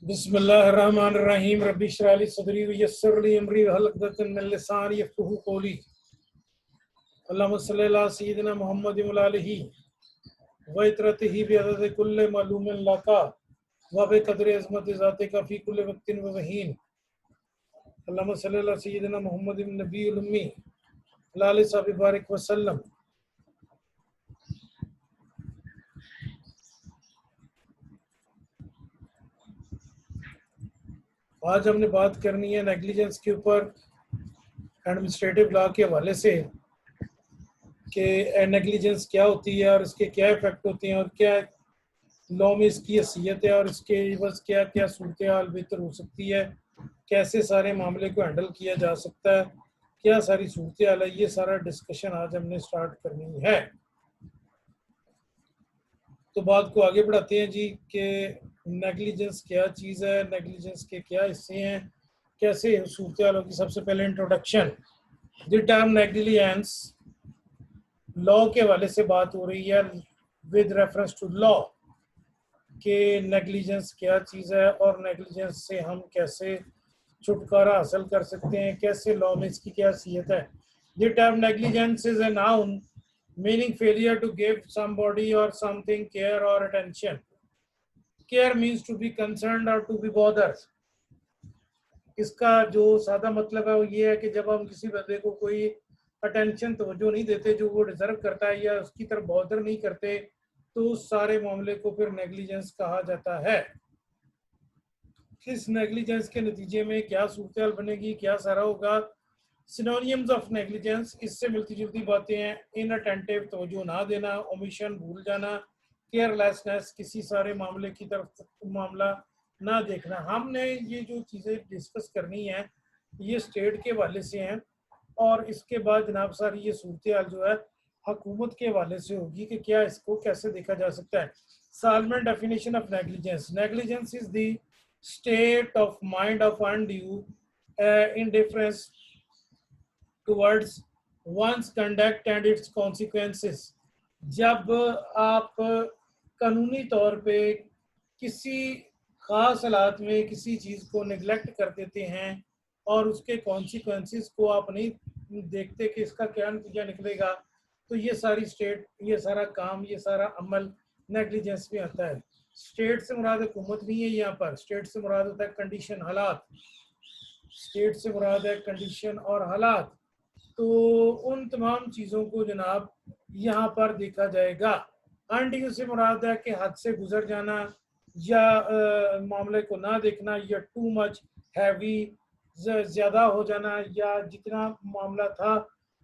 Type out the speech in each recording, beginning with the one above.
बिस्मिल्लाहिर्रहमानिर्रहीम रब्बि इश्रह ली सदरी वयस्सिर ली अमरी वहल उक़दतम मिन लिसानी यफ़क़हू क़ौली। अल्लाहुम्मा सल्लि अला सय्यिदिना मुहम्मदिन व आलिहि व इत्रतिहि बिअददि कुल्लि मालूमिन लका व बिक़द्रि अज़मति ज़ातिका फ़ी कुल्लि वक़्तिन व वहीन। अल्लाहुम्मा सल्लि अला सय्यिदिना मुहम्मदिन नबिय्यिल उम्मी व आलिहि वसहबिहि बारिक व सल्लम। आज हमने बात करनी है नेग्लिजेंस के ऊपर एडमिनिस्ट्रेटिव लॉ के हवाले से कि नेग्लिजेंस क्या होती है और इसके क्या इफेक्ट होते हैं और क्या लॉ में इसकी हैसियत है और इसके बस क्या क्या सूरत हाल बेहतर हो सकती है, कैसे सारे मामले को हैंडल किया जा सकता है, क्या सारी सूरत हाल है, ये सारा डिस्कशन आज हमने स्टार्ट करनी है। तो बात को आगे बढ़ाते हैं जी कि नेग्लिजेंस क्या चीज़ है, नेग्लिजेंस के क्या हिस्से हैं, कैसे सूरत हाल होगी। सबसे पहले introduction. The term negligence law के हवाले से बात हो रही है विद रेफरेंस टू लॉ कि नेग्लिजेंस क्या चीज़ है और नेग्लिजेंस से हम कैसे छुटकारा हासिल कर सकते हैं, कैसे लॉ में इसकी क्या हैसियत है। The term negligence is a noun meaning failure to give somebody or something care or attention. Care means to be concerned or to be bothered. इसका जो सादा मतलब है वो ये है कि जब हम किसी बंदे को कोई अटेंशन तवज्जो नहीं देते जो वो डिजर्व करता है या उसकी तरफ बॉदर नहीं करते तो उस सारे मामले को फिर नेग्लिजेंस कहा जाता है। इस नेग्लिजेंस के नतीजे में क्या सूरत हाल बनेगी, क्या सारा होगा। सिनोनियम्स ऑफ नेग्लिजेंस, इससे मिलती जुलती बातें हैं। इनअटेंटिव, तवज्जो ना देना, ओमिशन, भूल जाना, केयरलेसनेस, किसी सारे मामले की तरफ मामला ना देखना। हमने ये जो चीज़ें डिस्कस करनी है ये स्टेट के हवाले से हैं और इसके बाद जनाब सारी ये सूरत हाल जो है हुकूमत के हवाले से होगी कि क्या इसको कैसे देखा जा सकता है। Salmon definition of negligence. Negligence is the state of mind of undue indifference towards one's conduct and its consequences। जब आप कानूनी तौर पे किसी ख़ास हालात में किसी चीज़ को निगलेक्ट कर देते हैं और उसके कॉन्सिक्वेंसेस को आप नहीं देखते कि इसका क्या नतीजा निकलेगा, तो ये सारी स्टेट, ये सारा काम, ये सारा अमल नेग्लिजेंस में आता है। स्टेट से मुराद हुकूमत नहीं है यहाँ पर, स्टेट से मुराद होता है कंडीशन, हालात। स्टेट से मुराद है कंडीशन और हालात। तो उन तमाम चीज़ों को जनाब यहाँ पर देखा जाएगा। अनड्यू से मुराद है कि हद से गुजर जाना या मामले को ना देखना या टू मच हैवी, ज़्यादा हो जाना या जितना मामला था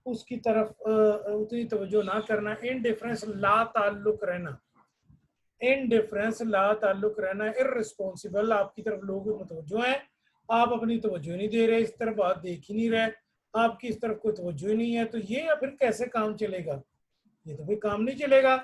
उसकी तरफ उतनी तवज्जो ना करना। इनडिफरेंस, ला ताल्लुक रहना, इनडिफरेंस ला ताल्लुक रहना। इररिस्पॉन्सिबल, आपकी तरफ लोग मुतवज्जो हैं, आप अपनी तवज्जो नहीं दे रहे, इस तरफ बात देख ही नहीं रहे, आपकी इस तरफ कोई तवज्जो ही नहीं है, तो ये फिर कैसे काम चलेगा? ये तो कोई काम नहीं चलेगा।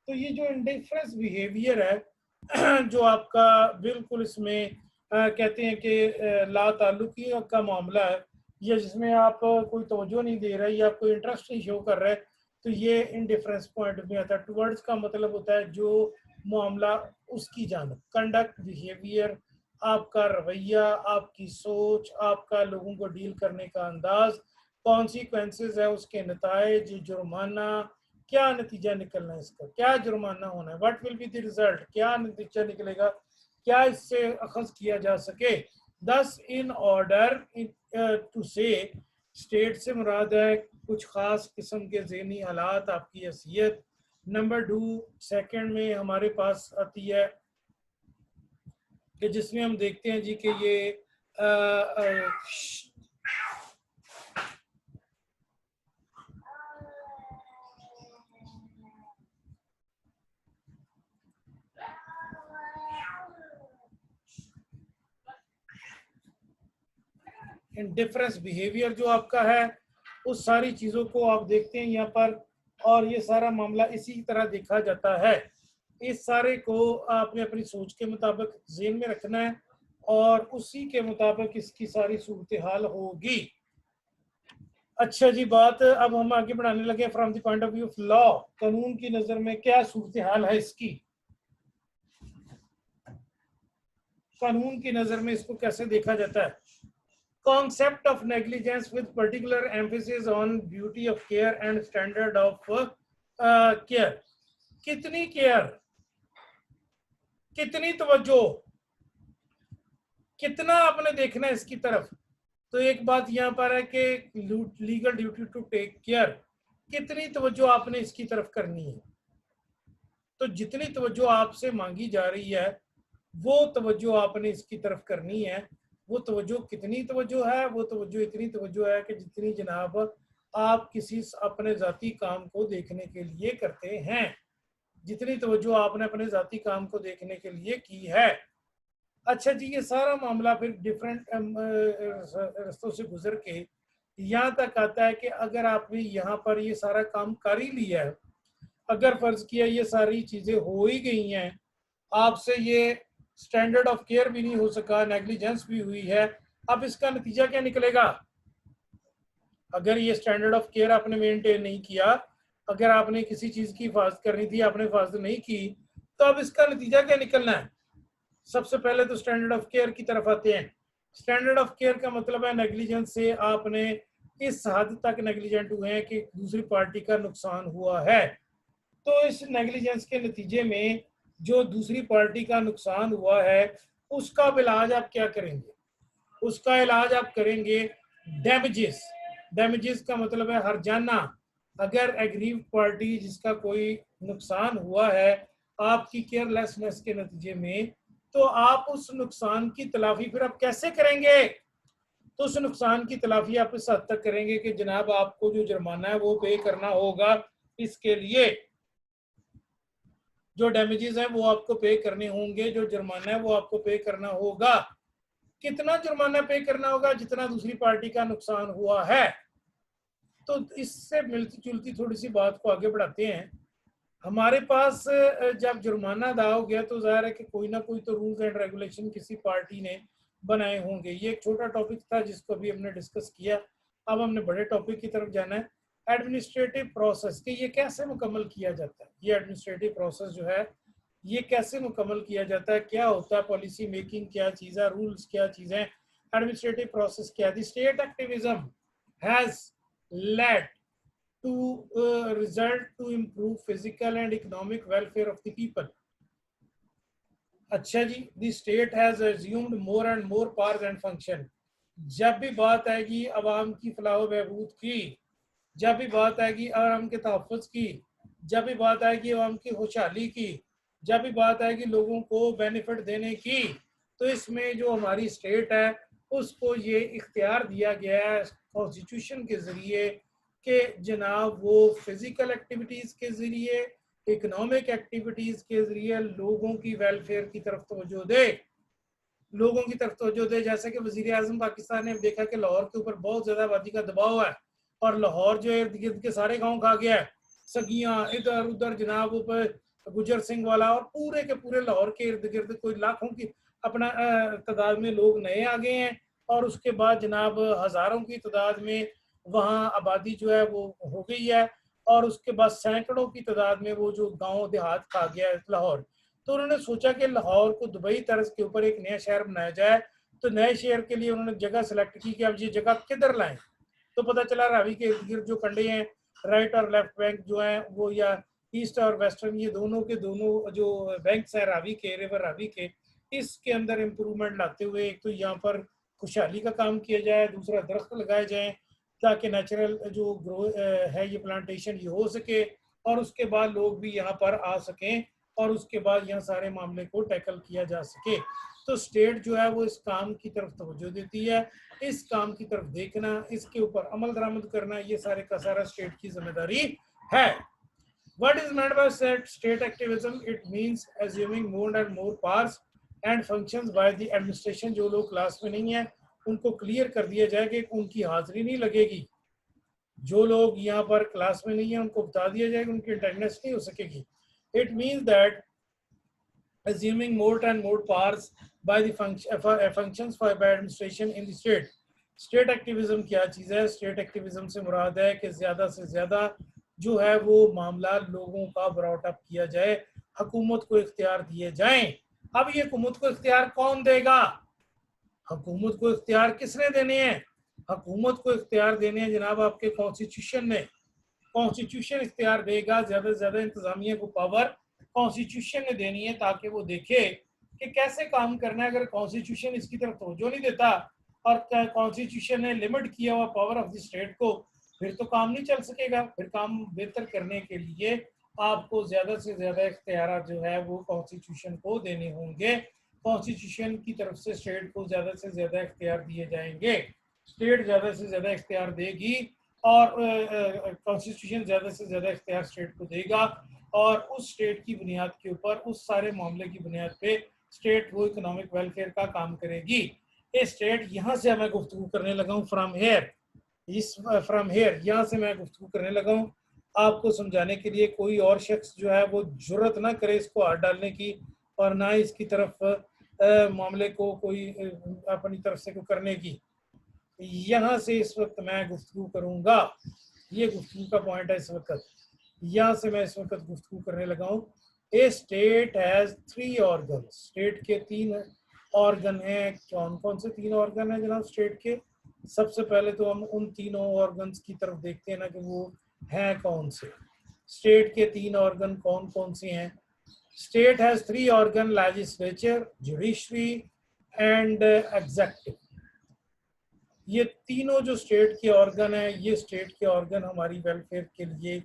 तो ये जो इंडिफरेंस बिहेवियर है जो आपका बिल्कुल इसमें कहते हैं कि ला ताल्लुकी का मामला है या जिसमें आप कोई तवज्जो नहीं दे रहे या कोई इंटरेस्ट नहीं शो कर रहे, तो ये इंडिफरेंस पॉइंट में आता है। टुवर्ड्स का मतलब होता है जो मामला उसकी जानब, कंडक्ट, बिहेवियर, आपका रवैया, आपकी सोच, आपका लोगों को डील करने का अंदाज, कॉन्सिक्वेंसेस है उसके नताइज, जुर्माना, क्या नतीजा निकलना है इसका, क्या जुर्माना होना है, what will be the result, क्या नतीजा निकलेगा, क्या इससे अखज़ किया जा सके। दस इन ऑर्डर टू से, स्टेट से मुराद है कुछ ख़ास किस्म के ज़हनी हालात, आपकी हैसियत। नंबर 2 सेकंड में हमारे पास आती है कि जिसमें हम देखते हैं जी कि ये इंडिफरेंस बिहेवियर जो आपका है उस सारी चीज़ों को आप देखते हैं यहाँ पर, और ये सारा मामला इसी तरह देखा जाता है। इस सारे को आपने अपनी सोच के मुताबिक ज़हन में रखना है और उसी के मुताबिक इसकी सारी सूरत हाल होगी। अच्छा जी, बात अब हम आगे बढ़ाने लगे from the point of view of law. कानून की नज़र में क्या सूरत हाल है इसकी। कानून की नजर में इसको कैसे देखा जाता है? Concept of negligence with particular emphasis on duty of care and standard of care. कितनी केयर, कितनी तवज्जो, कितना आपने देखना है इसकी तरफ। तो एक बात यहाँ पर है कि legal duty to take care, कितनी तवज्जो आपने इसकी तरफ करनी है। तो जितनी तवज्जो आपसे मांगी जा रही है वो तवज्जो आपने इसकी तरफ करनी है। वो तवज्जो कितनी तवज्जो है? वो तवज्जो इतनी तवज्जो है कि जितनी जनाब आप किसी अपने ज़ाती काम को देखने के लिए करते हैं, जितनी तवज्जो आपने अपने ज़ाती काम को देखने के लिए की है। अच्छा जी, ये सारा मामला फिर डिफरेंट रस्तों से गुजर के यहाँ तक आता है कि अगर आपने यहाँ पर ये सारा काम कर ही लिया है, अगर फर्ज किया ये सारी चीज़ें हो ही गई हैं, आपसे ये स्टैंडर्ड ऑफ केयर भी नहीं हो सका, नेग्लिजेंस भी हुई है, अब इसका नतीजा क्या निकलेगा? अगर ये स्टैंडर्ड ऑफ केयर आपने मेंटेन नहीं किया, अगर आपने किसी चीज़ की हिफाजत करनी थी आपने हिफाजत नहीं की, तो अब इसका नतीजा क्या निकलना है? सबसे पहले तो स्टैंडर्ड ऑफ केयर की तरफ आते हैं। स्टैंडर्ड ऑफ केयर का मतलब है नेग्लिजेंस से आपने इस हद तक नेग्लिजेंट हुए हैं कि दूसरी पार्टी का नुकसान हुआ है। तो इस नेग्लिजेंस के नतीजे में जो दूसरी पार्टी का नुकसान हुआ है उसका इलाज आप क्या करेंगे? उसका इलाज आप करेंगे डैमेजेस। डैमेजेस का मतलब है हर्जाना। अगर एग्रीव पार्टी जिसका कोई नुकसान हुआ है आपकी केयरलेसनेस के नतीजे में, तो आप उस नुकसान की तलाफी फिर आप कैसे करेंगे? तो उस नुकसान की तलाफी आप इस हद तक करेंगे कि जनाब आपको जो जुर्माना है वो पे करना होगा। इसके लिए जो डैमेजेस हैं वो आपको पे करने होंगे, जो जुर्माना है वो आपको पे करना होगा। कितना जुर्माना पे करना होगा? जितना दूसरी पार्टी का नुकसान हुआ है। तो इससे मिलती जुलती थोड़ी सी बात को आगे बढ़ाते हैं। हमारे पास जब जुर्माना अदा हो गया तो जाहिर है कि कोई ना कोई तो रूल्स एंड रेगुलेशन किसी पार्टी ने बनाए होंगे। ये एक छोटा टॉपिक था जिसको अभी हमने डिस्कस किया। अब हमने बड़े टॉपिक की तरफ जाना है, एडमिनिस्ट्रेटिव प्रोसेस कि ये कैसे मुकम्मल किया जाता है। ये एडमिनिस्ट्रेटिव प्रोसेस जो है ये कैसे मुकम्मल किया जाता है, क्या होता है, पॉलिसी मेकिंग क्या चीज़ है, रूल्स क्या चीज़ें, एडमिनिस्ट्रेटिव प्रोसेस क्या है। State activism has lead to result to improve physical and economic welfare of the people. अच्छा जी, the state has assumed more and more powers and function. जब भी बात आएगी अवाम की फलाह बहबूद की, जब भी बात आएगी आवाम के तहफ़्फ़ुज़ की, जब भी बात आएगी अवाम की खुशहाली की, जब भी बात आएगी लोगों को बेनिफिट देने की, तो इसमें जो हमारी स्टेट है उसको ये इख्तियार दिया गया है कॉन्स्टिट्यूशन के ज़रिए कि जनाब वो फिज़िकल एक्टिविटीज़ के ज़रिए, इकोनॉमिक एक्टिविटीज़ के ज़रिए लोगों की वेलफेयर की तरफ तवज्जो दे, लोगों की तरफ तवज्जो दे। जैसे कि वज़ीर आज़म पाकिस्तान ने देखा कि लाहौर के ऊपर बहुत ज़्यादा आबादी का दबाव है और लाहौर जो इर्द गिर्द के सारे गाँव खा गया है, सगियाँ इधर उधर जनाब ऊपर गुजर सिंह वाला, और पूरे के पूरे लाहौर के इर्द गिर्द कोई लाखों की अपना तादाद में लोग नए आ गए हैं, और उसके बाद जनाब हज़ारों की तादाद में वहाँ आबादी जो है वो हो गई है, और उसके बाद सैकड़ों की तादाद में वो जो गांव देहात खा गया है लाहौर। तो उन्होंने सोचा कि लाहौर को दुबई तर्ज के ऊपर एक नया शहर बनाया जाए। तो नए शहर के लिए उन्होंने जगह सेलेक्ट की कि अब ये जगह किधर लाएं। तो पता चला रावी के इर्द गिर्द जो कंडे हैं, राइट और लेफ्ट बैंक जो हैं वो, या ईस्ट और वेस्टर्न, ये दोनों के दोनों जो बैंक्स हैं रावी के, रिवर रावी के, इसके अंदर इम्प्रूवमेंट लाते हुए एक तो यहाँ पर खुशहाली का काम किया जाए, दूसरा दरख्त लगाए जाएँ ताकि नेचुरल जो ग्रो है ये प्लांटेशन ये हो सके, और उसके बाद लोग भी यहाँ पर आ सकें, और उसके बाद यहाँ सारे मामले को टैकल किया जा सके। तो स्टेट जो है वो इस काम की तरफ तवज्जो देती है, इस काम की तरफ देखना, इसके ऊपर अमल दरामद करना, ये सारे का सारा स्टेट की जिम्मेदारी है। What is meant by state activism? It means assuming more and more powers and functions by the administration। जो लोग क्लास में नहीं है उनको क्लियर कर दिया जाए कि उनकी हाजिरी नहीं लगेगी। जो लोग यहाँ पर क्लास में नहीं है उनको बता दिया जाए कि उनकी अटेंडेंस नहीं हो सकेगी। It means that assuming more and more powers by the functions by administration in the state। State activism क्या चीज़ है? स्टेट एक्टिविज्म से मुराद है कि ज़्यादा से ज़्यादा जो है वो मामला लोगों का ब्रॉट अप किया जाए, हुकूमत को इख्तियार दिए जाएं अब ये हुकूमत को इख्तियार कौन देगा? हुकूमत को इख्तियार किसने देने हैं? हुकूमत को इख्तियार देने हैं जनाब आपके कॉन्स्टिट्यूशन ने। कॉन्स्टिट्यूशन इख्तियार देगा, ज्यादा से ज्यादा इंतजामिया को पावर कॉन्स्टिट्यूशन ने देनी है ताकि वो देखे कि कैसे काम करना है। अगर कॉन्स्टिट्यूशन इसकी तरफ तवज्जो नहीं देता और कॉन्स्टिट्यूशन ने लिमिट किया हुआ पावर ऑफ द स्टेट को, फिर तो काम नहीं चल सकेगा। फिर काम बेहतर करने के लिए आपको ज्यादा से ज्यादा इख्तियार जो है वो कॉन्स्टिट्यूशन को देने होंगे। कॉन्स्टिट्यूशन की तरफ से स्टेट को ज्यादा से ज्यादा इख्तियार दिए जाएंगे। स्टेट ज्यादा से ज्यादा इख्तियार देगी और कॉन्स्टिट्यूशन ज्यादा से ज्यादा इख्तियार स्टेट को देगा और उस स्टेट की बुनियाद के ऊपर, उस सारे मामले की बुनियाद पे स्टेट वो इकोनॉमिक वेलफेयर का काम करेगी। ये स्टेट, यहाँ से मैं गुफ्तगू करने लगा हूँ फ्रॉम हेयर, यहाँ से मैं गुफ्तगू करने लगा हूँ आपको समझाने के लिए। कोई और शख्स जो है वो जुर्रत ना करे इसको हाथ डालने की और ना इसकी तरफ मामले को कोई अपनी तरफ से को करने की। यहाँ से इस वक्त मैं गुफ्तगू करूँगा, ये गुफ्तगू का पॉइंट है इस वक्त। यहाँ से मैं इस वक्त गुफ्तगू करने लगा हूँ। ए स्टेट हैज 3 ऑर्गन। स्टेट के 3 ऑर्गन हैं। कौन कौन से 3 ऑर्गन हैं जनाब स्टेट के? सबसे पहले तो हम उन तीनों ऑर्गन्स की तरफ देखते हैं ना कि वो हैं कौन से। स्टेट के 3 ऑर्गन कौन कौन से हैं? State has 3 organ, legislature, judiciary and executive. ये तीनों जो स्टेट के ऑर्गन है, ये स्टेट के ऑर्गन हमारी वेलफेयर के लिए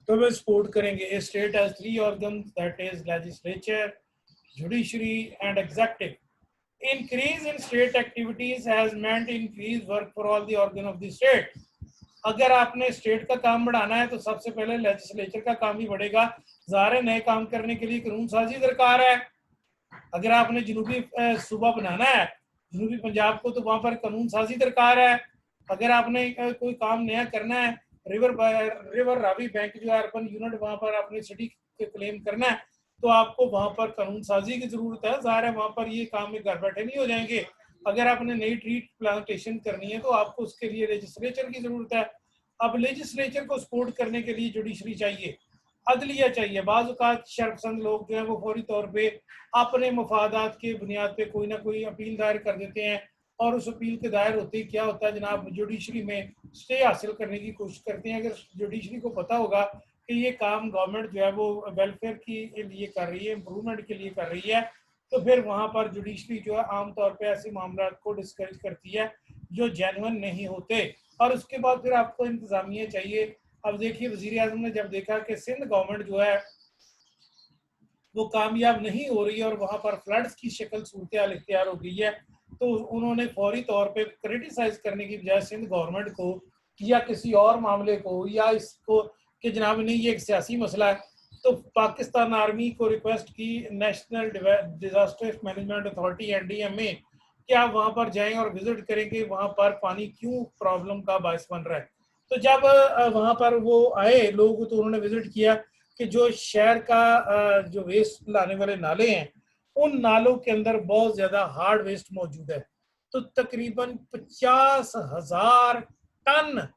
तो वे सपोर्ट करेंगे। State has 3 organ, that is legislature, judiciary and executive. Increase in state activities has meant increase work for all the organ of the state. अगर आपने स्टेट का काम बढ़ाना है तो सबसे पहले लेजिस्लेचर का काम ही बढ़ेगा। ज़ाहिर नए काम करने के लिए कानून साजी दरकार है। अगर आपने जनूबी सूबा बनाना है, जनूबी पंजाब को, तो वहां पर कानून साजी दरकार है। अगर आपने कोई काम नया करना है, रिवर रावी बैंक जो है अर्बन यूनिट, वहां पर आपने सिटी क्लेम करना है, तो आपको वहां पर कानून साजी की जरूरत है। ज़ाहिर है वहां पर ये काम में घर बैठे नहीं हो जाएंगे। अगर आपने नई ट्री प्लांटेशन करनी है तो आपको उसके लिए लेजिस्लेचर की जरूरत है। अब लेजिस्लेचर को सपोर्ट करने के लिए जुडिशरी चाहिए, अदलिया चाहिए। बाज़ औक़ात शर्पसंद लोग जो है वो फौरी तौर पे अपने मफादात के बुनियाद पे कोई ना कोई अपील दायर कर देते हैं और उस अपील के दायर होते ही क्या होता है जनाब, जुडिशरी में स्टे हासिल करने की कोशिश करते हैं। अगर जुडिशरी को पता होगा कि ये काम गवर्नमेंट जो है वो वेलफेयर के लिए कर रही है, इम्प्रूवमेंट के लिए कर रही है, तो फिर वहाँ पर जुडिशरी जो है आमतौर पर ऐसे मामला को डिस्करेज करती है जो जेन्युइन नहीं होते। और उसके बाद फिर आपको इंतजामिया चाहिए। अब देखिए वजीर आजम ने जब देखा कि सिंध गवर्नमेंट जो है वो कामयाब नहीं हो रही है और वहां पर फ्लड्स की शक्ल सूरत हाल इख्तियार हो गई है, तो उन्होंने फौरी तौर पे क्रिटिसाइज करने की बजाय सिंध गवर्नमेंट को या किसी और मामले को या इसको कि जनाब नहीं ये एक सियासी मसला है, तो पाकिस्तान आर्मी को रिक्वेस्ट की national disaster management authority NDMA कि आप वहां पर जाएं और विजिट करें कि वहां पर पानी क्यों प्रॉब्लम का बायस बन रहा है। तो जब वहां पर वो आए लोग तो उन्होंने विजिट किया कि जो शहर का जो वेस्ट लाने वाले नाले हैं उन नालों के अंदर बहुत ज्यादा हार्ड वेस्ट मौजूद है। तो तकरीबन 50,000 टन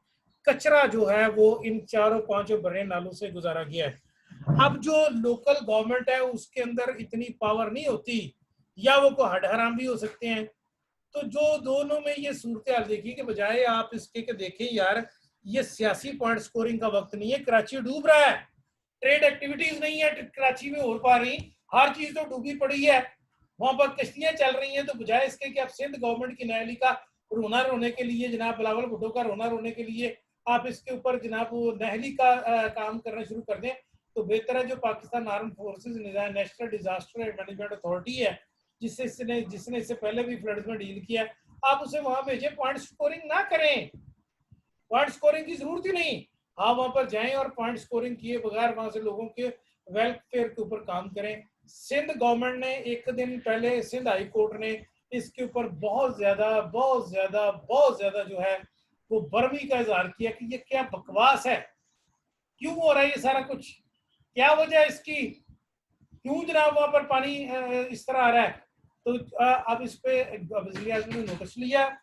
कचरा जो है वो इन 4-5 बड़े नालों से गुजारा गया है। अब जो लोकल गवर्नमेंट है उसके अंदर इतनी पावर नहीं होती, या वो को हड हराम भी हो सकते हैं। तो जो दोनों में ये सूरत हाल देखी कि बजाय आप इसके के देखें यार ये सियासी पॉइंट स्कोरिंग का वक्त नहीं है, कराची डूब रहा है, ट्रेड एक्टिविटीज नहीं है कराची में हो पा रही, हर चीज तो डूबी पड़ी है, वहां पर कश्तियां चल रही हैं। तो बजाय इसके कि आप सिंध गवर्नमेंट की न्यायालय का रोना रोने के लिए, जनाब बिलावल भुट्टो का रोना रोने के लिए आप इसके ऊपर जनाब वो नहली का काम करना शुरू कर दें, तो बेहतर है जो Pakistan arm forces national disaster management authority है जिसने इससे पहले भी फ्लड्स में डील किया, आप उसे वहां भेजें। पॉइंट स्कोरिंग ना करें, पॉइंट स्कोरिंग की जरूरत ही नहीं। आप वहां पर जाएं और पॉइंट स्कोरिंग किए बगैर वहां से लोगों के वेलफेयर के ऊपर काम करें। सिंध गवर्नमेंट ने एक दिन पहले सिंध हाई कोर्ट ने इसके ऊपर बहुत ज्यादा जो है वो बर्मी का इजहार किया कि ये क्या बकवास है, क्यों हो रहा है ये सारा कुछ, क्या वजह इसकी, क्यों जनाब वहां पर पानी इस तरह आ रहा है। तो अब इस पे वज़ीर आज़म ने नोटिस लिया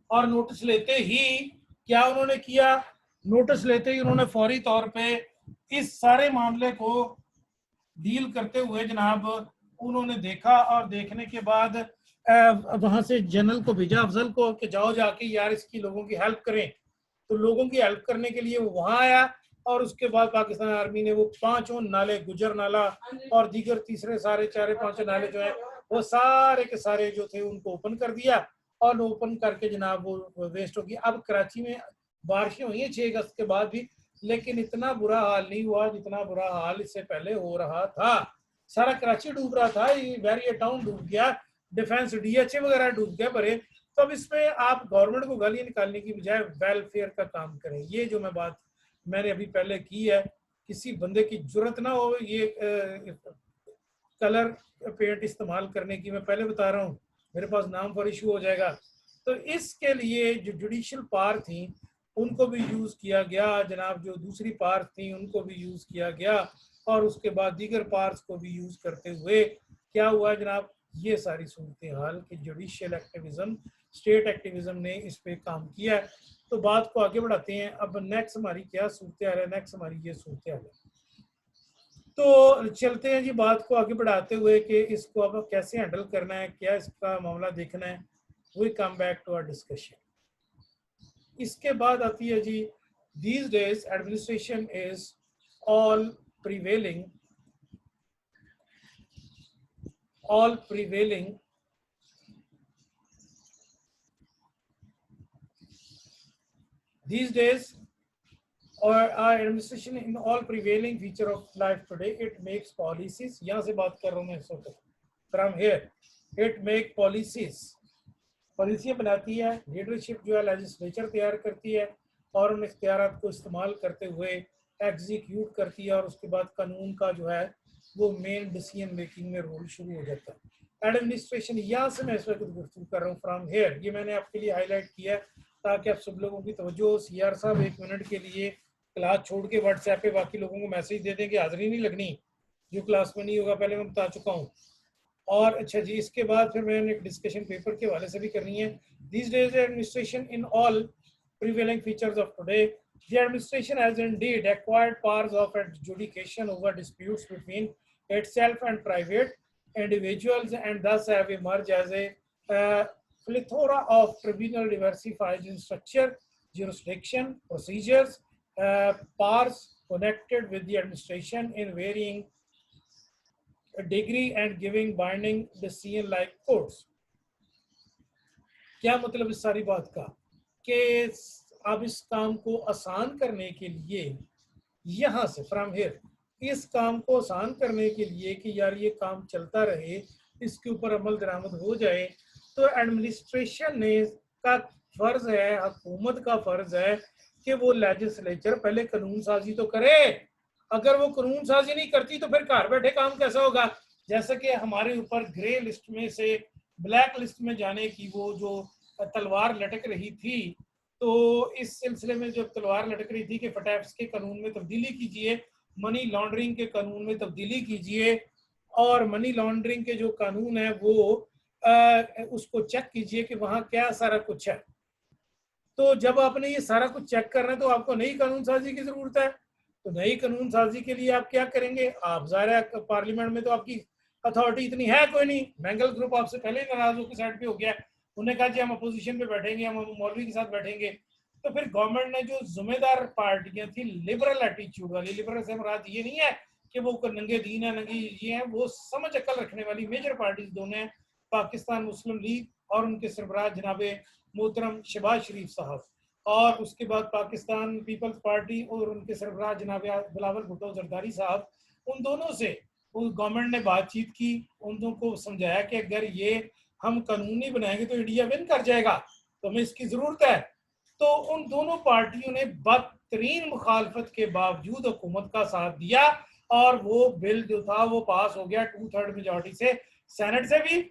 और नोटिस लेते ही क्या उन्होंने किया, नोटिस लेते ही उन्होंने फौरी तौर पे इस सारे मामले को डील करते हुए जनाब उन्होंने देखा और देखने के बाद वहां से जनरल को भेजा, अफजल को, कि जाओ जाके यार इसकी लोगों की हेल्प करें। तो लोगों की हेल्प करने के लिए वो वहां आया और उसके बाद पाकिस्तान आर्मी ने वो 5 नाले, गुजर नाला और दीगर तीसरे सारे 4-5 नाले जो है वो सारे के सारे जो थे उनको ओपन कर दिया और ओपन करके जनाब वो वेस्ट हो गया। अब कराची में बारिशें हुई हैं 6 अगस्त के बाद भी, लेकिन इतना बुरा हाल नहीं हुआ जितना बुरा हाल इससे पहले हो रहा था। सारा कराची डूब रहा था, वेरिया टाउन डूब गया, डिफेंस डीएचए वगैरह डूब गए भरे। तो अब इसमें आप गवर्नमेंट को गालियां निकालने की बजाय वेलफेयर का काम करें। ये जो मैं बात मैंने अभी पहले की है, किसी बंदे की जरूरत ना हो ये कलर पेंट इस्तेमाल करने की, मैं पहले बता रहा हूँ मेरे पास नाम पर इशू हो जाएगा। तो इसके लिए जो जुडिशियल पावर थी उनको भी यूज किया गया जनाब, जो दूसरी पावर थी उनको भी यूज किया गया और उसके बाद दीगर पार्ट्स को भी यूज करते हुए क्या हुआ जनाब, ये सारी सूरत हाल कि जुडिशियल एक्टिविज्म, स्टेट एक्टिविज्म ने इस पे काम किया है। तो बात को आगे बढ़ाते हैं। अब नेक्स्ट हमारी क्या सूरत हाल है, नेक्स्ट हमारी ये सूरत हाल है। तो चलते हैं जी बात को आगे बढ़ाते हुए कि इसको अब कैसे हैंडल करना है, क्या इसका मामला देखना है। We come back to our discussion. इसके बाद आती है जी, these days administration is all prevailing these days or our administration in all prevailing feature of life today, it makes policies, यहाँ से बात कर रहा हूँ मैं इस वक्त, from here it make policies, पॉलिसियाँ बनाती है, लीडरशिप जो है लेजिस्लेचर तैयार करती है और उन इख्तियारात को इस्तेमाल करते हुए एग्जीक्यूट करती है और उसके बाद कानून का जो है वो मेन डिसीजन मेकिंग में रोल शुरू हो जाता है। एडमिनिस्ट्रेशन, यहाँ से मैं इस वक्त गुफ्तगू कर रहा हूँ फ्रॉम हेयर, ये मैंने आपके लिए हाईलाइट किया है ताकि आप सब लोगों की तवज्जो। सीआर साहब 1 मिनट के लिए क्लास छोड़ के व्हाट्सएप पे बाकी लोगों को मैसेज दे दें कि हाजिरी नहीं लगनी, जो क्लास में नहीं होगा, पहले मैं बता चुका हूँ। और अच्छा जी, इसके बाद फिर मैंने एक डिस्कशन पेपर के हवाले से भी करनी है। These days the administration in all prevailing features of today, the administration has indeed acquired powers of adjudication over disputes between itself and private individuals and thus have emerged as a plethora of tribunal diversified in structure, jurisdiction, procedures, powers connected with the administration in varying degree and giving binding decision like courts। क्या मतलब इस सारी बात का कि अब इस काम को आसान करने के लिए, यहाँ से फ्रॉम हियर, इस काम को आसान करने के लिए कि यार ये काम चलता रहे, इसके ऊपर अमल दरामद हो जाए, तो एडमिनिस्ट्रेशन ने का फर्ज है, हुकूमत का फर्ज है कि वो लेजिस्लेचर पहले कानून साजी तो करे। अगर वो कानून साजी नहीं करती तो फिर घर बैठे काम कैसा होगा। जैसे कि हमारे ऊपर ग्रे लिस्ट में से ब्लैक लिस्ट में जाने की वो जो तलवार लटक रही थी, तो इस सिलसिले में जब तलवार लटक रही थी कि फटैक्स के कानून में तब्दीली कीजिए, मनी लॉन्ड्रिंग के कानून में तब्दीली कीजिए और मनी लॉन्ड्रिंग के जो कानून है वो उसको चेक कीजिए कि वहाँ क्या सारा कुछ है। तो जब आपने ये सारा कुछ चेक करना है तो आपको नई कानून साजी की जरूरत है। तो नई कानून साजी के लिए आप क्या करेंगे, आप ज़ाहिर पार्लियामेंट में तो आपकी अथॉरिटी इतनी है कोई नहीं। मैंगल ग्रुप आपसे पहले ही नाराज होकर साइड पे हो गया, उन्होंने कहा जी हम अपोजिशन पे बैठेंगे, हम मौलवी के साथ बैठेंगे। तो फिर गवर्नमेंट ने जो जिम्मेदार पार्टियां थी लिबरल एटीट्यूड वाली, लिबरल से मुराद ये नहीं है कि वो नंगे दीन है, नंगी ये है, वो समझ अकल रखने वाली मेजर पार्टीज दोनों हैं, पाकिस्तान मुस्लिम लीग और उनके सरबराह जनाब मोहतरम शहबाज शरीफ साहब, और उसके बाद पाकिस्तान पीपल्स पार्टी और उनके सरबराह जनाब बिलावल भुट्टो जरदारी साहब। उन दोनों से गवर्नमेंट ने बातचीत की, उन दोनों को समझाया कि अगर ये हम कानून नहीं बनाएंगे तो इंडिया विन कर जाएगा, तो हमें इसकी जरूरत है। तो उन दोनों पार्टियों ने बदतरीन मुखालफत के बावजूद हुकूमत का साथ दिया और वो बिल जो था वो पास हो गया 2/3 मेजॉरिटी से, सेनेट से भी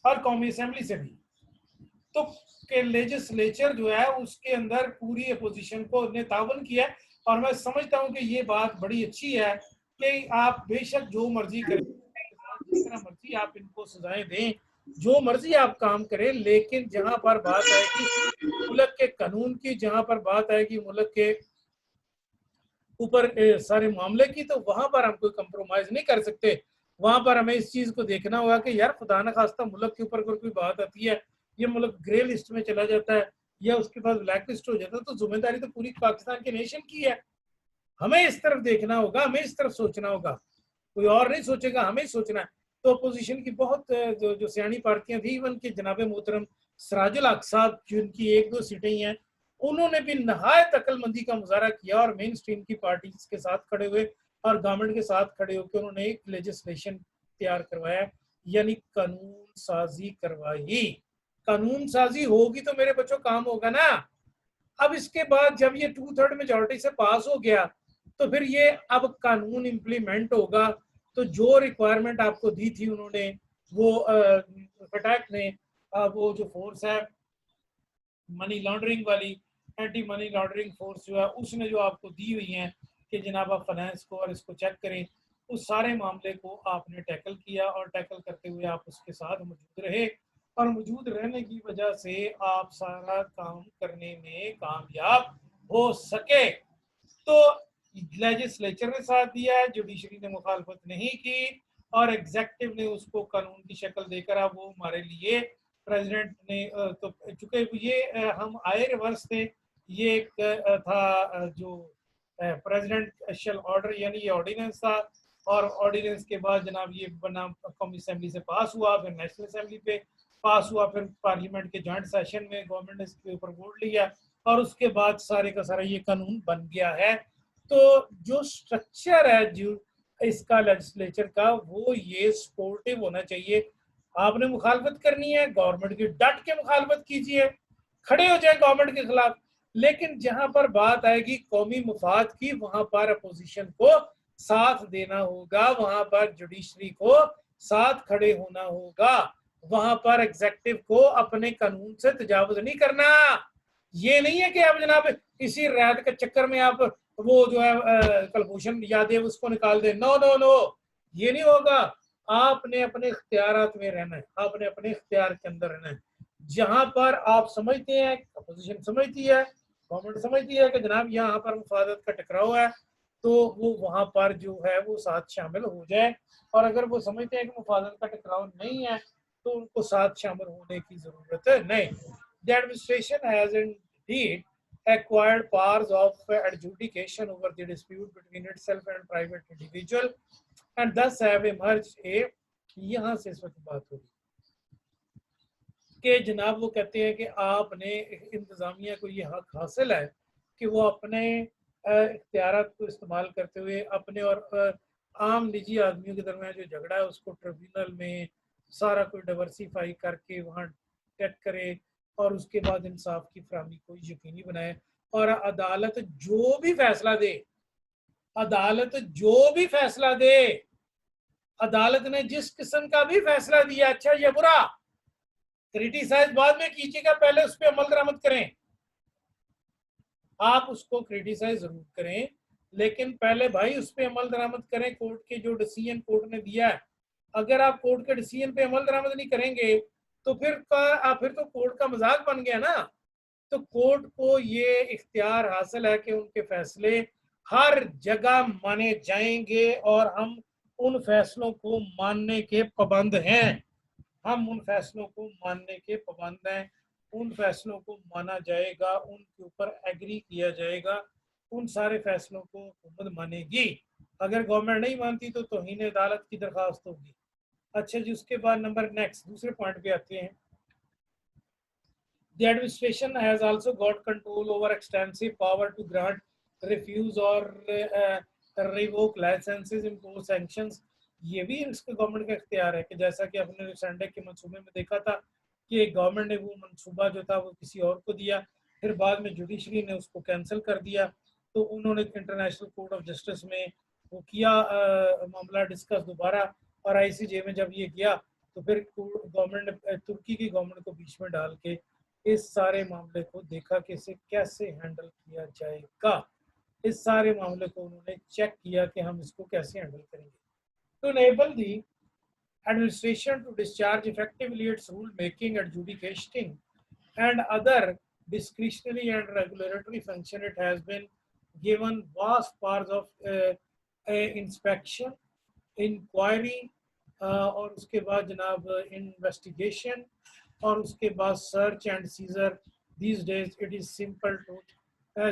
और कौमी असेंबली से भी। तो के लेजिस्लेचर जो है उसके अंदर पूरी अपोजिशन को ने तावन किया और मैं समझता हूं कि ये बात बड़ी अच्छी है कि आप बेशक जो मर्जी करें, जिस तरह मर्जी आप इनको सजाएं दें, जो मर्जी आप काम करें, लेकिन जहां पर बात आएगी मुल्क के कानून की, जहां पर बात आएगी मुल्क के ऊपर सारे मामले की, तो वहां पर हम कोई कंप्रोमाइज नहीं कर सकते। वहां पर हमें इस चीज को देखना होगा कि यार खुदा न खास्ता मुल्क के ऊपर अगर कोई बात आती है, ये मुल्क ग्रे लिस्ट में चला जाता है या उसके पास ब्लैक लिस्ट हो जाता है, तो जिम्मेदारी तो पूरी पाकिस्तान के नेशन की है। हमें इस तरफ देखना होगा, हमें इस तरफ सोचना होगा, कोई और नहीं सोचेगा, हमें ही सोचना है। तो अपोजिशन की बहुत जो सियानी पार्टियां थी, इवन के जनाब मोहतरम सराजुल हक साहब, जिनकी एक दो सीटें ही हैं, उन्होंने भी नहायत अक्लमंदी का मुजाहरा किया और मेन स्ट्रीम की पार्टीज के साथ खड़े हुए और गवर्नमेंट के साथ खड़े होकर उन्होंने एक लेजिस्लेशन तैयार करवाया, यानी कानून साजी करवाई। कानून साजी होगी तो मेरे बच्चों काम होगा ना। अब इसके बाद जब ये 2/3 मेजोरिटी से पास हो गया, तो फिर ये अब कानून इम्प्लीमेंट होगा। तो जो रिक्वायरमेंट आपको दी थी उन्होंने, वो फटाक ने वो जो फोर्स है मनी लॉन्ड्रिंग वाली, एंटी मनी लॉन्ड्रिंग फोर्स जो है, उसने जो आपको दी हुई है कि जनाब आप फाइनेंस को और इसको चेक करें, उस सारे मामले को आपने टैकल किया और टैकल करते हुए आप उसके साथ मौजूद रहे और मौजूद रहने की वजह से आप सारा काम करने में कामयाब हो सके। तो लेजिस्लेचर ने साथ दिया है, जुडिशरी ने मुखालफत नहीं की और एग्जेक्टिव ने उसको कानून की शक्ल देकर अब वो हमारे लिए प्रेसिडेंट ने तो चूंकि ये हम आए रिवर्स थे, ये एक था जो प्रेसिडेंशियल ऑर्डर यानी ये ऑर्डिनेंस था, और ऑर्डिनेंस के बाद जनाब ये बना कौमी असेंबली से पास हुआ, फिर नेशनल असेंबली पे पास हुआ, फिर पार्लियामेंट के जॉइंट सेशन में गवर्नमेंट ने इसके ऊपर वोट लिया और उसके बाद सारे का सारा ये कानून बन गया है। तो जो स्ट्रक्चर है जो इसका लेजिस्लेचर का, वो ये सपोर्टिव होना चाहिए। आपने मुखालफत करनी है, गवर्नमेंट की डट के मुखालफत कीजिए, खड़े हो जाए गवर्नमेंट के खिलाफ, लेकिन जहां पर बात आएगी कौमी मुफाद की, वहां पर अपोजिशन को साथ देना होगा, वहां पर जुडिशरी को साथ खड़े होना होगा, वहां पर एग्जेक्टिव को अपने कानून से तजावुज नहीं करना। ये नहीं है कि आप जनाब इसी रैत के चक्कर में आप वो जो है कलभूषण यादव उसको निकाल दे। नो नो नो, ये नहीं होगा। आपने अपने इख्तियारात में रहना है, आपने अपने इख्तियार के अंदर रहना है। जहां पर आप समझते हैं, अपोजिशन समझती है, गवर्नमेंट समझती है कि जनाब यहाँ पर मुफादत का टकराव है, तो वो वहां पर जो है वो साथ शामिल हो जाए। और अगर वो समझते हैं कि मुफादत का टकराव नहीं है, तो उनको साथ शामिल होने की जरूरत नहीं। The administration has indeed acquired powers of adjudication over the dispute between itself and private individual, and thus have emerged a, यहाँ से इस वक्त बात होगी कि जनाब वो कहते हैं कि आपने इंतजामिया को ये हक हासिल है कि वो अपने इख्तियारात को इस्तेमाल करते हुए अपने और आम निजी आदमियों के दरमियान जो झगड़ा है उसको ट्रिब्यूनल में सारा कोई डाइवर्सिफाई करके वहाँ सेट करे और उसके बाद इंसाफ की फराहमी को यकीनी बनाए। और अदालत जो भी फैसला दे, अदालत जो भी फैसला दे, अदालत ने जिस किस्म का भी फैसला दिया, अच्छा या बुरा, क्रिटिसाइज बाद में कीजिएगा, पहले उस पर अमल दरामद करें। आप उसको क्रिटिसाइज जरूर करें, लेकिन पहले भाई उस पर अमल दरामद करें। कोर्ट के जो डिसीजन कोर्ट ने दिया है, अगर आप कोर्ट के डिसीजन पे अमल दरामद नहीं करेंगे तो फिर तो कोर्ट का मजाक बन गया ना। तो कोर्ट को ये इख्तियार हासिल है कि उनके फैसले हर जगह माने जाएंगे और हम उन फैसलों को मानने के पाबंद हैं। हम उन फैसलों को मानने के पाबंद हैं, उन फैसलों को माना जाएगा, उनके ऊपर एग्री किया जाएगा, उन सारे फैसलों को हुकूमत मानेगी। अगर गवर्नमेंट नहीं मानती तो तौहीन अदालत की दरखास्त होगी। अच्छा जी, उसके बाद नंबर नेक्स्ट दूसरे पॉइंट पे आते हैं। The administration has also got control over extensive power to grant, refuse or revoke licenses, impose sanctions। ये भी इसके गवर्नमेंट का इख्तियार है कि जैसा कि आपने रिसेंडे के मंसूबे में देखा था कि गवर्नमेंट ने वो मंसूबा जो था वो किसी और को दिया, फिर बाद में जुडिशरी ने उसको कैंसिल कर दिया। तो उन्होंने इंटरनेशनल कोर्ट ऑफ जस्टिस में वो किया मामला डिस्कस दोबारा, और ICJ में जब ये गया तो फिर गवर्नमेंट ने तुर्की की गवर्नमेंट को बीच में डाल के इस सारे मामले को देखा कि इसे कैसे हैंडल किया जाएगा। इस सारे मामले को उन्होंने चेक किया कि हम इसको कैसे हैंडल करेंगे। To enable the administration to discharge effectively its rule making, adjudicating and other discretionary and regulatory function, it has been given vast powers of inspection, inquiry और उसके बाद जनाब इन्वेस्टिगेशन और उसके बाद search and seizure. These days it is simple to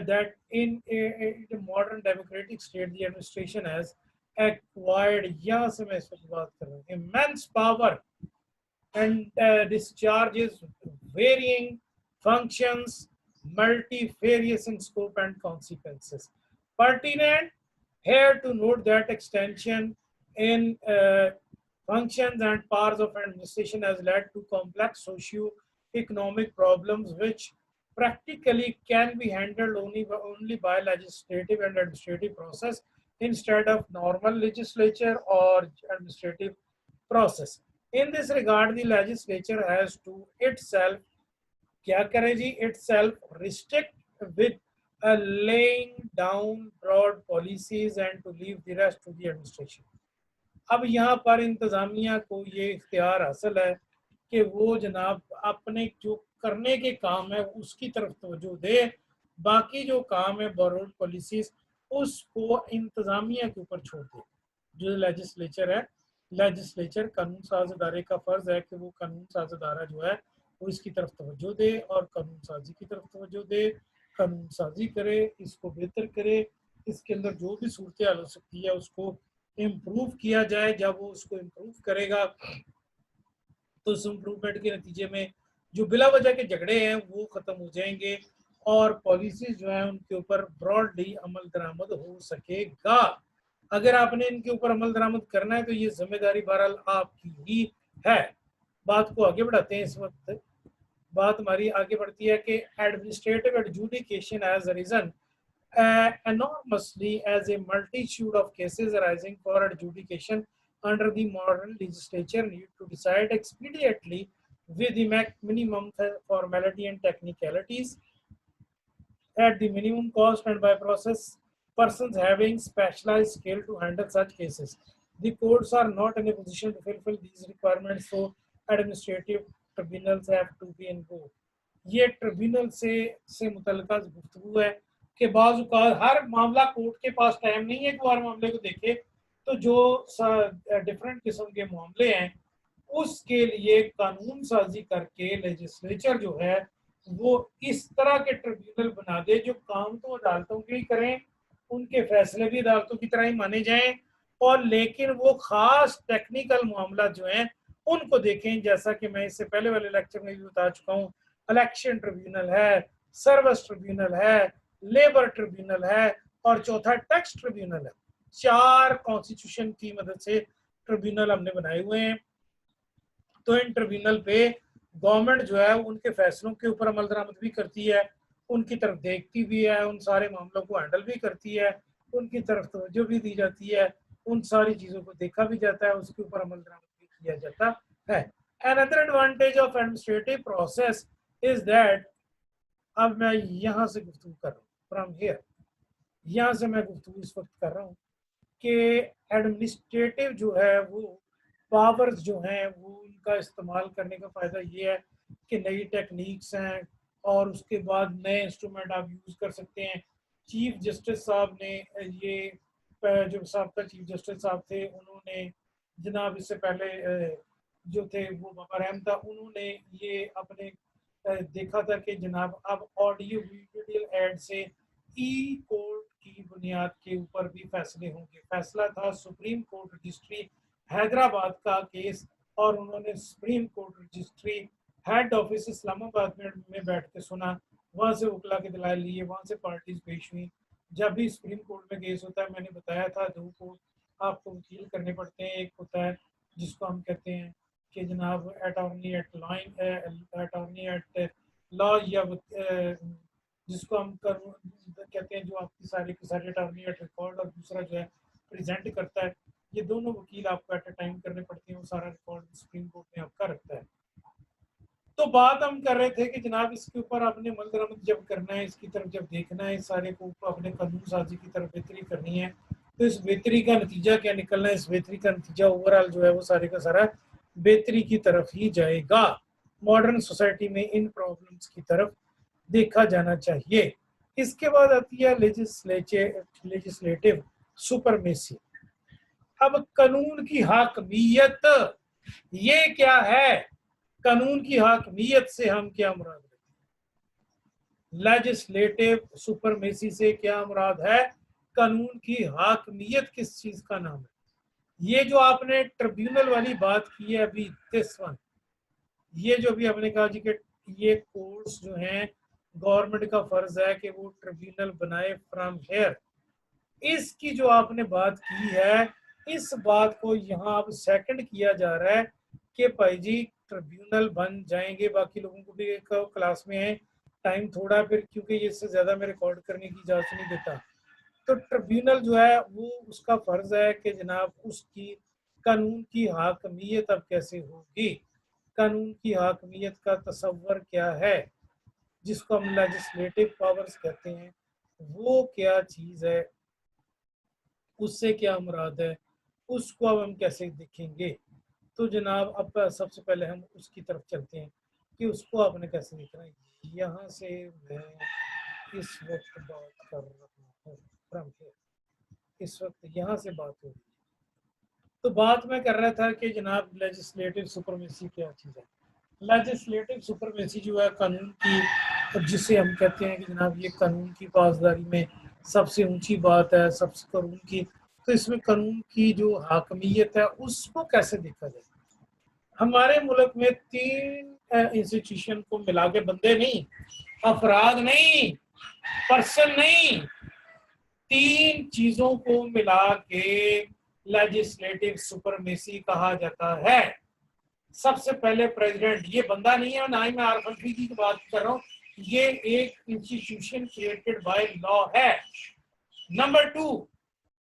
that in a modern democratic state the administration has acquired, यहाँ से मैं इस वक्त बात कर रहा हूँ, immense power and discharges varying functions multifarious in scope and consequences. Pertinent here to note that extension in functions and powers of administration has led to complex socio-economic problems which practically can be handled only by legislative and administrative process instead of normal legislature or administrative process. In this regard, the legislature has to itself क्या करे जी, itself restrict with laying down broad policies and to leave the rest to the administration. अब यहाँ पर इंतजामिया को ये इख्तियार हासिल है कि वो जनाब अपने जो करने के काम है उसकी तरफ तवज्जो दे, बाकी जो काम है ब्रॉड पॉलिसीज उसको इंतजामिया के ऊपर छोड़ दे. जो लेजिस्लेचर है, लेजिस्लेचर कानून साज इदारे का फर्ज है कि वो कानून साज इदारा जो है वो इसकी तरफ तवज्जो दे और कानून साजी की तरफ तवज्जो दे, कानून साजी करे, इसको बेहतर करे, इसके अंदर जो भी सूरत हाल हो सकती है उसको इम्प्रूव किया जाए. जब वो उसको इम्प्रूव करेगा तो उस इम्प्रूवमेंट के नतीजे में जो बिला वजह के झगड़े हैं वो ख़त्म हो जाएंगे और पॉलिसीज जो है उनके ऊपर ब्रॉडली अमल दरामद हो सकेगा. अगर आपने इनके ऊपर अमल दरामद करना है तो ये जिम्मेदारी बहरहाल आपकी ही है. बात को आगे बढ़ाते हैं. इस वक्त बात हमारी आगे बढ़ती है कि administrative adjudication has risen enormously as a multitude of cases arising for adjudication under the modern legislature need to decide expediently with the minimum formality and technicalities at the minimum cost and by process persons having specialized skill to handle such cases. The courts are not in a position to fulfill these requirements, so administrative tribunals have to be involved. ये tribunal से मुतल्लिका गुफ्तगू है कि बाज़ औक़ात हर मामला court के पास time नहीं है कि हर मामले को देखे, तो जो डिफरेंट किस्म के मामले हैं उसके लिए कानून साजी करके लेजिस्लेचर जो है वो इस तरह के ट्रिब्यूनल बना दे जो काम तो अदालतों के ही करें, उनके फैसले भी अदालतों की तरह ही माने जाएं और लेकिन वो खास टेक्निकल मामला जो हैं उनको देखें. जैसा कि मैं इससे पहले वाले लेक्चर में भी बता चुका हूँ, इलेक्शन ट्रिब्यूनल है, सर्विस ट्रिब्यूनल है, लेबर ट्रिब्यूनल है और चौथा टैक्स ट्रिब्यूनल है. 4 कॉन्स्टिट्यूशन की मदद से ट्रिब्यूनल हमने बनाए हुए हैं. तो इन ट्रिब्यूनल पे गवर्नमेंट जो है उनके फैसलों के ऊपर अमल दरामद भी करती है, उनकी तरफ देखती भी है, उन सारे मामलों को हैंडल भी करती है, उनकी तरफ तवज्जो भी दी जाती है, उन सारी चीज़ों को देखा भी जाता है, उसके ऊपर अमल दरामद भी किया जाता है. Another advantage of administrative process is that, अब मैं यहाँ से गुफ्तगू कर रहा हूँ, फ्रॉम हियर, यहाँ से मैं गुफ्तगू इस वक्त कर रहा हूँ कि एडमिनिस्ट्रेटिव जो है वो पावर्स जो हैं वो उनका इस्तेमाल करने का फ़ायदा ये है कि नई टेक्निक्स हैं और उसके बाद नए इंस्ट्रूमेंट आप यूज़ कर सकते हैं. चीफ जस्टिस साहब ने ये, जो साबका चीफ जस्टिस साहब थे उन्होंने जनाब इससे पहले जो थे वो बाबा रहम था, उन्होंने ये अपने देखा था कि जनाब अब ऑडियो वीडियो ऐड से ई कोर्ट की बुनियाद के ऊपर भी फैसले होंगे. फैसला था सुप्रीम कोर्ट रजिस्ट्री हैदराबाद का केस और उन्होंने supreme court registry head office Islamabad में बैठ के सुना, वहाँ से वकला के दलाल लिए, वहाँ से पार्टीज पेश हुई. जब भी सुप्रीम कोर्ट में केस होता है, मैंने बताया था 2 कोर्ट आपको वकील करने पड़ते हैं. एक होता है जिसको हम कहते हैं कि जनाब अटॉर्नी एट लॉ या जिसको हम कहते हैं जो आपकी सारी की सारी अटॉर्नी एट रिकॉर्ड, और दूसरा जो है प्रेजेंट करता है. ये दोनों वकील आपको एट अ टाइम करने पड़ते हैं, वो सारा रिकॉर्ड सुप्रीम कोर्ट में आपका रखता है. तो बात हम कर रहे थे कि जनाब इसके ऊपर आपने अमल दरामद जब करना है, इसकी तरफ जब देखना है, इस सारे को अपने कानून साजी की तरफ बेहतरी करनी है, तो इस बेहतरी का नतीजा क्या निकलना है, इस बेहतरी का नतीजा ओवरऑल जो है वो सारे का सारा बेहतरी की तरफ ही जाएगा. मॉडर्न सोसाइटी में इन प्रॉब्लम्स की तरफ देखा जाना चाहिए. इसके बाद आती है लेजिस्लेटिव सुपरमेसी। अब कानून की हाकमियत, ये क्या है? कानून की हाकमियत से हम क्या मुराद रखते हैं? लेजिस्लेटिव सुपरमेसी से क्या मुराद है? कानून की हाकमियत किस चीज का नाम है? ये जो आपने ट्रिब्यूनल वाली बात की है अभी, दिस वन, ये जो भी आपने कहा जी कि ये कोर्ट्स जो हैं गवर्नमेंट का फर्ज है कि वो ट्रिब्यूनल बनाए फ्रॉम हेयर, इसकी जो आपने बात की है, इस बात को यहाँ अब सेकंड किया जा रहा है कि भाई जी ट्रिब्यूनल बन जाएंगे। बाकी लोगों को भी एक क्लास में है, टाइम थोड़ा फिर, क्योंकि इससे ज्यादा मैं रिकॉर्ड करने की इजाजत नहीं देता। तो ट्रिब्यूनल जो है वो उसका फर्ज है कि जनाब उसकी कानून की हाकमियत अब कैसे होगी, कानून की हाकमियत का तस्वर क्या है, जिसको हम लेजिस्लेटिव पावर्स कहते हैं, वो क्या चीज है, उससे क्या मुराद है, उसको अब हम कैसे देखेंगे। तो जनाब अब सबसे पहले हम उसकी तरफ चलते हैं कि उसको आपने कैसे देखना है। यहाँ से मैं इस वक्त बात कर रहा हूँ फ्रॉम हियर, इस वक्त यहाँ से बात हो रही है। तो बात मैं कर रहा था कि जनाब लेजिस्लेटिव सुपरमेसी क्या चीज़ है। लेजिस्लेटिव सुपरमेसी जो है कानून की, जिसे हम कहते हैं कि जनाब ये कानून की पासदारी में सबसे ऊंची बात है, सबसे कानून की, तो इसमें कानून की जो हाकमियत है उसको कैसे देखा जाए। हमारे मुल्क में 3 इंस्टीट्यूशन को मिला के, बंदे नहीं, अफराद नहीं, पर्सन नहीं, 3 चीजों को मिला के लेजिस्लेटिव सुपरमेसी कहा जाता है। सबसे पहले प्रेसिडेंट, ये बंदा नहीं है, ना ही मैं आरफ अलवी की बात कर रहा हूँ, ये एक इंस्टीट्यूशन क्रिएटेड बाय लॉ है। नंबर 2